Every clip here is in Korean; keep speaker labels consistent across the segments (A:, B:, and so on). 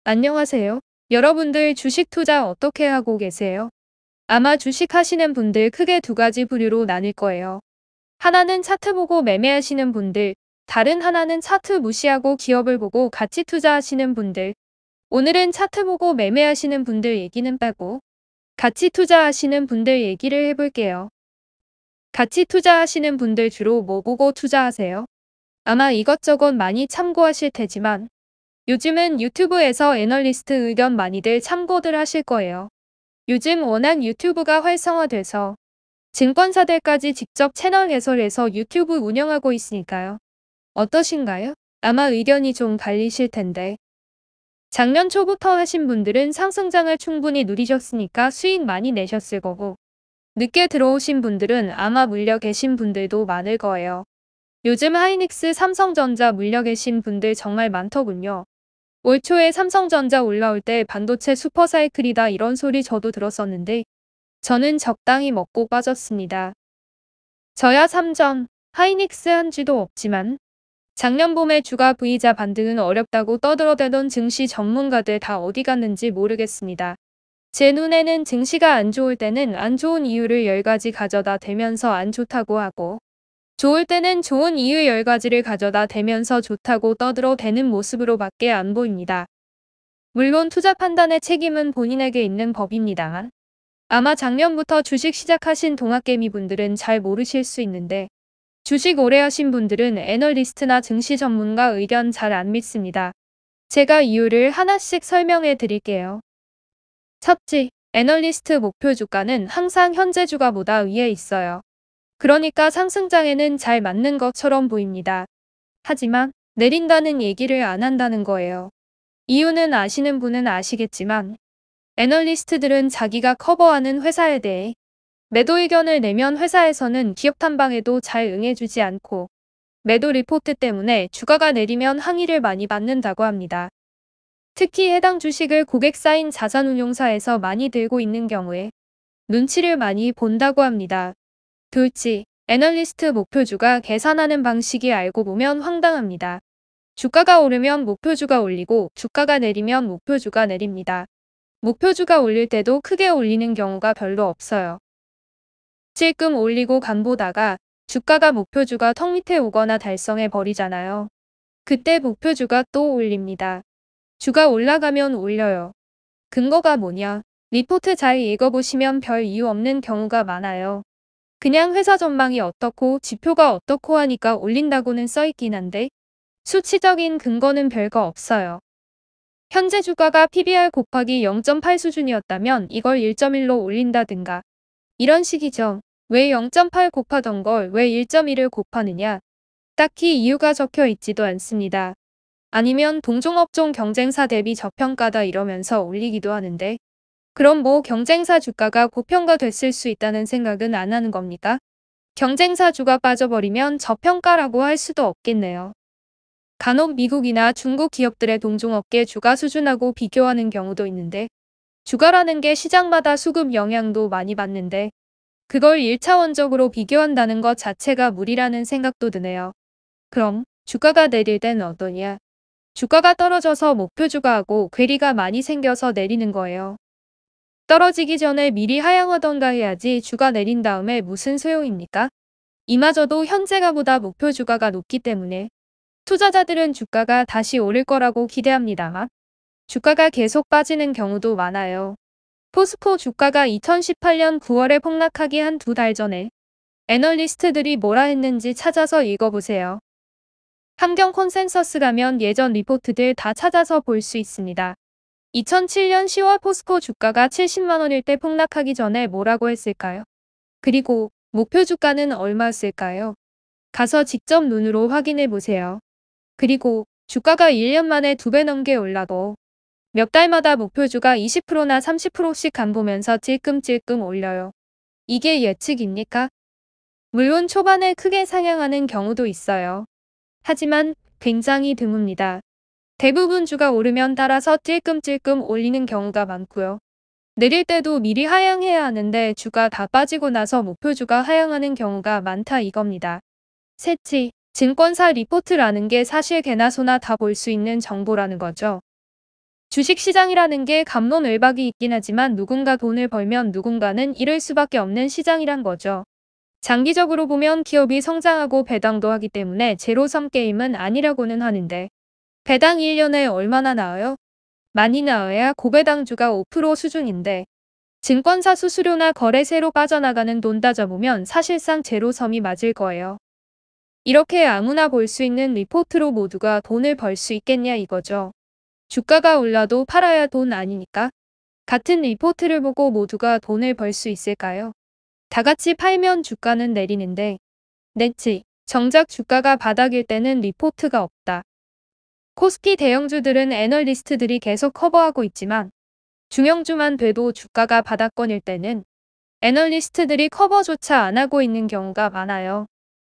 A: 안녕하세요. 여러분들 주식 투자 어떻게 하고 계세요? 아마 주식 하시는 분들 크게 두 가지 부류로 나뉠 거예요. 하나는 차트 보고 매매하시는 분들, 다른 하나는 차트 무시하고 기업을 보고 같이 투자하시는 분들. 오늘은 차트 보고 매매하시는 분들 얘기는 빼고 같이 투자하시는 분들 얘기를 해볼게요. 같이 투자하시는 분들 주로 뭐 보고 투자하세요? 아마 이것저것 많이 참고하실 테지만 요즘은 유튜브에서 애널리스트 의견 많이들 참고들 하실 거예요. 요즘 워낙 유튜브가 활성화돼서 증권사들까지 직접 채널 개설해서 유튜브 운영하고 있으니까요. 어떠신가요? 아마 의견이 좀 갈리실 텐데. 작년 초부터 하신 분들은 상승장을 충분히 누리셨으니까 수익 많이 내셨을 거고, 늦게 들어오신 분들은 아마 물려 계신 분들도 많을 거예요. 요즘 하이닉스, 삼성전자 물려 계신 분들 정말 많더군요. 올 초에 삼성전자 올라올 때 반도체 슈퍼사이클이다 이런 소리 저도 들었었는데 저는 적당히 먹고 빠졌습니다. 저야 삼전, 하이닉스 한 주도 없지만 작년 봄에 주가 V자 반등은 어렵다고 떠들어대던 증시 전문가들 다 어디 갔는지 모르겠습니다. 제 눈에는 증시가 안 좋을 때는 안 좋은 이유를 10가지 가져다 대면서 안 좋다고 하고 좋을 때는 좋은 이유 10가지를 가져다 대면서 좋다고 떠들어대는 모습으로밖에 안 보입니다. 물론 투자 판단의 책임은 본인에게 있는 법입니다만 아마 작년부터 주식 시작하신 동학개미 분들은 잘 모르실 수 있는데 주식 오래 하신 분들은 애널리스트나 증시 전문가 의견 잘 안 믿습니다. 제가 이유를 하나씩 설명해 드릴게요. 첫째, 애널리스트 목표 주가는 항상 현재 주가보다 위에 있어요. 그러니까 상승장에는 잘 맞는 것처럼 보입니다. 하지만 내린다는 얘기를 안 한다는 거예요. 이유는 아시는 분은 아시겠지만 애널리스트들은 자기가 커버하는 회사에 대해 매도 의견을 내면 회사에서는 기업 탐방에도 잘 응해주지 않고 매도 리포트 때문에 주가가 내리면 항의를 많이 받는다고 합니다. 특히 해당 주식을 고객 사인 자산운용사에서 많이 들고 있는 경우에 눈치를 많이 본다고 합니다. 둘째, 애널리스트 목표주가 계산하는 방식이 알고 보면 황당합니다. 주가가 오르면 목표주가 올리고 주가가 내리면 목표주가 내립니다. 목표주가 올릴 때도 크게 올리는 경우가 별로 없어요. 찔끔 올리고 간보다가 주가가 목표주가 턱 밑에 오거나 달성해 버리잖아요. 그때 목표주가 또 올립니다. 주가 올라가면 올려요. 근거가 뭐냐? 리포트 잘 읽어보시면 별 이유 없는 경우가 많아요. 그냥 회사 전망이 어떻고 지표가 어떻고 하니까 올린다고는 써있긴 한데 수치적인 근거는 별거 없어요. 현재 주가가 PBR 곱하기 0.8 수준이었다면 이걸 1.1로 올린다든가 이런 식이죠. 왜 0.8 곱하던 걸 왜 1.1을 곱하느냐? 딱히 이유가 적혀 있지도 않습니다. 아니면 동종업종 경쟁사 대비 저평가다 이러면서 올리기도 하는데 그럼 뭐 경쟁사 주가가 고평가됐을 수 있다는 생각은 안 하는 겁니까? 경쟁사 주가 빠져버리면 저평가라고 할 수도 없겠네요. 간혹 미국이나 중국 기업들의 동종업계 주가 수준하고 비교하는 경우도 있는데 주가라는 게 시장마다 수급 영향도 많이 받는데 그걸 1차원적으로 비교한다는 것 자체가 무리라는 생각도 드네요. 그럼 주가가 내릴 땐 어떠냐? 주가가 떨어져서 목표주가하고 괴리가 많이 생겨서 내리는 거예요. 떨어지기 전에 미리 하향하던가 해야지 주가 내린 다음에 무슨 소용입니까? 이마저도 현재가보다 목표주가가 높기 때문에 투자자들은 주가가 다시 오를 거라고 기대합니다만 주가가 계속 빠지는 경우도 많아요. 포스코 주가가 2018년 9월에 폭락하기 한 2달 전에 애널리스트들이 뭐라 했는지 찾아서 읽어보세요. 함경 컨센서스 가면 예전 리포트들 다 찾아서 볼 수 있습니다. 2007년 10월 포스코 주가가 70만 원일 때 폭락하기 전에 뭐라고 했을까요? 그리고 목표 주가는 얼마였을까요? 가서 직접 눈으로 확인해 보세요. 그리고 주가가 1년 만에 2배 넘게 올라도 몇 달마다 목표주가 20%나 30%씩 간보면서 찔끔찔끔 올려요. 이게 예측입니까? 물론 초반에 크게 상향하는 경우도 있어요. 하지만 굉장히 드뭅니다. 대부분 주가 오르면 따라서 찔끔찔끔 올리는 경우가 많고요. 내릴 때도 미리 하향해야 하는데 주가 다 빠지고 나서 목표주가 하향하는 경우가 많다 이겁니다. 셋째, 증권사 리포트라는 게 사실 개나 소나 다 볼 수 있는 정보라는 거죠. 주식시장이라는 게 갑론을박이 있긴 하지만 누군가 돈을 벌면 누군가는 잃을 수밖에 없는 시장이란 거죠. 장기적으로 보면 기업이 성장하고 배당도 하기 때문에 제로섬 게임은 아니라고는 하는데 배당 1년에 얼마나 나와요? 많이 나와야 고배당주가 5% 수준인데 증권사 수수료나 거래세로 빠져나가는 돈 따져보면 사실상 제로섬이 맞을 거예요. 이렇게 아무나 볼 수 있는 리포트로 모두가 돈을 벌 수 있겠냐 이거죠. 주가가 올라도 팔아야 돈 아니니까. 같은 리포트를 보고 모두가 돈을 벌 수 있을까요? 다 같이 팔면 주가는 내리는데 냈지. 정작 주가가 바닥일 때는 리포트가 없다. 코스피 대형주들은 애널리스트들이 계속 커버하고 있지만 중형주만 돼도 주가가 바닥권일 때는 애널리스트들이 커버조차 안 하고 있는 경우가 많아요.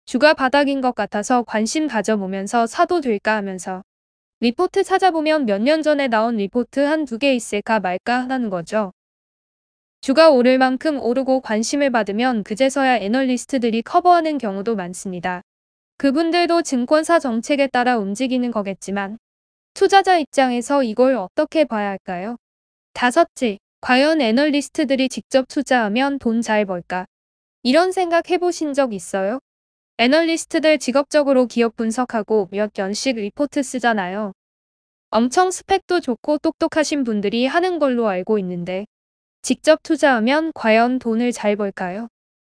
A: 주가 바닥인 것 같아서 관심 가져보면서 사도 될까 하면서 리포트 찾아보면 몇 년 전에 나온 리포트 한두 개 있을까 말까 하는 거죠. 주가 오를 만큼 오르고 관심을 받으면 그제서야 애널리스트들이 커버하는 경우도 많습니다. 그분들도 증권사 정책에 따라 움직이는 거겠지만 투자자 입장에서 이걸 어떻게 봐야 할까요? 다섯째, 과연 애널리스트들이 직접 투자하면 돈 잘 벌까? 이런 생각 해보신 적 있어요? 애널리스트들 직업적으로 기업 분석하고 몇 년씩 리포트 쓰잖아요. 엄청 스펙도 좋고 똑똑하신 분들이 하는 걸로 알고 있는데 직접 투자하면 과연 돈을 잘 벌까요?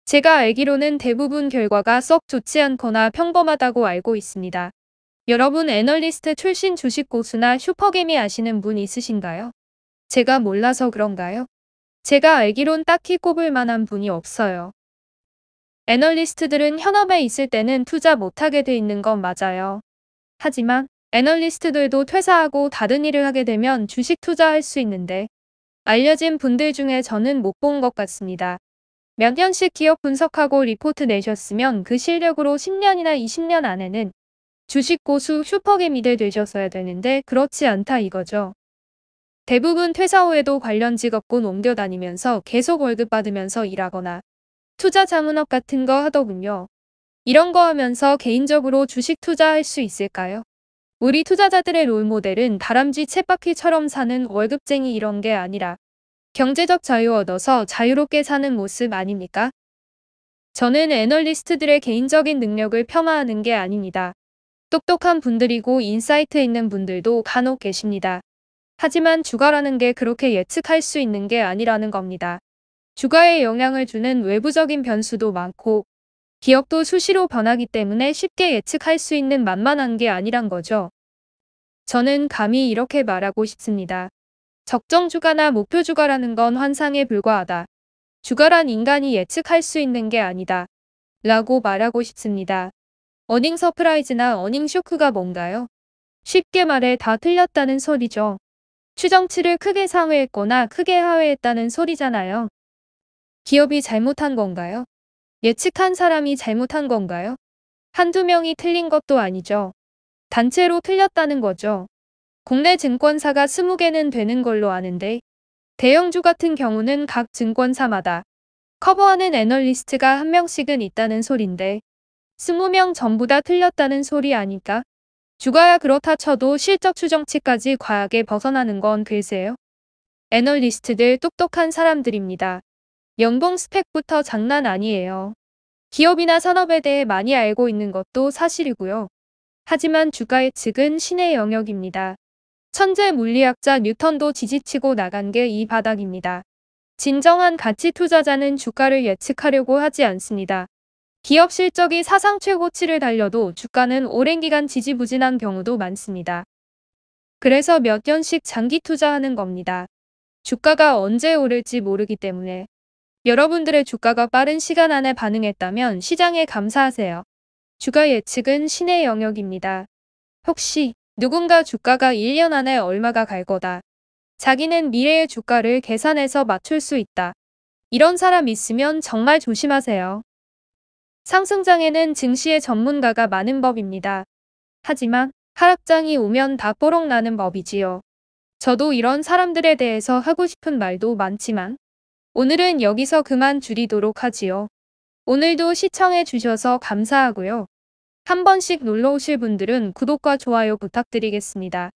A: 제가 알기로는 대부분 결과가 썩 좋지 않거나 평범하다고 알고 있습니다. 여러분 애널리스트 출신 주식 고수나 슈퍼개미 아시는 분 있으신가요? 제가 몰라서 그런가요? 제가 알기론 딱히 꼽을 만한 분이 없어요. 애널리스트들은 현업에 있을 때는 투자 못하게 돼 있는 건 맞아요. 하지만 애널리스트들도 퇴사하고 다른 일을 하게 되면 주식 투자할 수 있는데 알려진 분들 중에 저는 못 본 것 같습니다. 몇 년씩 기업 분석하고 리포트 내셨으면 그 실력으로 10년이나 20년 안에는 주식 고수 슈퍼개미들 되셨어야 되는데 그렇지 않다 이거죠. 대부분 퇴사 후에도 관련 직업군 옮겨다니면서 계속 월급 받으면서 일하거나 투자 자문업 같은 거 하더군요. 이런 거 하면서 개인적으로 주식 투자할 수 있을까요? 우리 투자자들의 롤모델은 다람쥐 쳇바퀴처럼 사는 월급쟁이 이런 게 아니라 경제적 자유 얻어서 자유롭게 사는 모습 아닙니까? 저는 애널리스트들의 개인적인 능력을 폄하하는 게 아닙니다. 똑똑한 분들이고 인사이트 있는 분들도 간혹 계십니다. 하지만 주가라는 게 그렇게 예측할 수 있는 게 아니라는 겁니다. 주가에 영향을 주는 외부적인 변수도 많고 기업도 수시로 변하기 때문에 쉽게 예측할 수 있는 만만한 게 아니란 거죠. 저는 감히 이렇게 말하고 싶습니다. 적정 주가나 목표 주가라는 건 환상에 불과하다. 주가란 인간이 예측할 수 있는 게 아니다. 라고 말하고 싶습니다. 어닝 서프라이즈나 어닝 쇼크가 뭔가요? 쉽게 말해 다 틀렸다는 소리죠. 추정치를 크게 상회했거나 크게 하회했다는 소리잖아요. 기업이 잘못한 건가요? 예측한 사람이 잘못한 건가요? 한두 명이 틀린 것도 아니죠. 단체로 틀렸다는 거죠. 국내 증권사가 20개는 되는 걸로 아는데 대형주 같은 경우는 각 증권사마다 커버하는 애널리스트가 한 명씩은 있다는 소린데 20명 전부 다 틀렸다는 소리 아닐까? 주가야 그렇다 쳐도 실적 추정치까지 과하게 벗어나는 건 글쎄요. 애널리스트들 똑똑한 사람들입니다. 연봉 스펙부터 장난 아니에요. 기업이나 산업에 대해 많이 알고 있는 것도 사실이고요. 하지만 주가 예측은 신의 영역입니다. 천재 물리학자 뉴턴도 지지치고 나간 게 이 바닥입니다. 진정한 가치 투자자는 주가를 예측하려고 하지 않습니다. 기업 실적이 사상 최고치를 달려도 주가는 오랜 기간 지지부진한 경우도 많습니다. 그래서 몇 년씩 장기 투자하는 겁니다. 주가가 언제 오를지 모르기 때문에 여러분들의 주가가 빠른 시간 안에 반응했다면 시장에 감사하세요. 주가 예측은 신의 영역입니다. 혹시 누군가 주가가 1년 안에 얼마가 갈 거다. 자기는 미래의 주가를 계산해서 맞출 수 있다. 이런 사람 있으면 정말 조심하세요. 상승장에는 증시의 전문가가 많은 법입니다. 하지만 하락장이 오면 다 뽀록 나는 법이지요. 저도 이런 사람들에 대해서 하고 싶은 말도 많지만 오늘은 여기서 그만 줄이도록 하지요. 오늘도 시청해 주셔서 감사하고요. 한 번씩 놀러 오실 분들은 구독과 좋아요 부탁드리겠습니다.